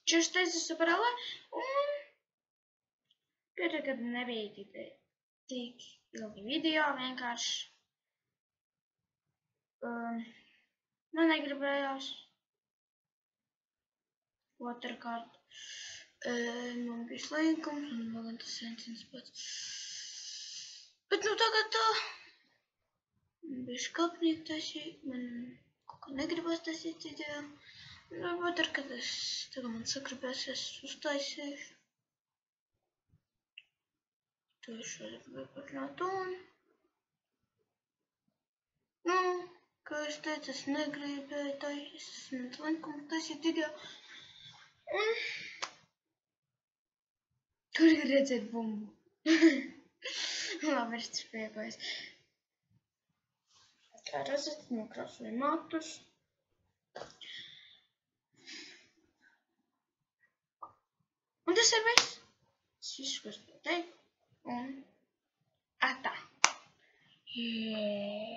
Čus teicu par LA, un pēdējā gada nebija tik ilgi video, vienkārši man negribējās. Otrkārt, man bija slinkums, un vēl gan tas sencins pats. Bet nu tagad tā, bišķi kapnieku taisīt, man kaut kā negribas taisīt video. Varbūt ar, kad tagad man sagribēs, es uztaisīšu. To šādi paparnāt un. Nu, kā es teicu, es negribēju taisīt, man slinkums taisīt video. Un tur ir redzēt bumbu. Labi, es tur piekojas. Kā redzat, nokrāsoju matus. Un tas ir viss. Tas viss, ko es pateicu. Un atā. Yeah.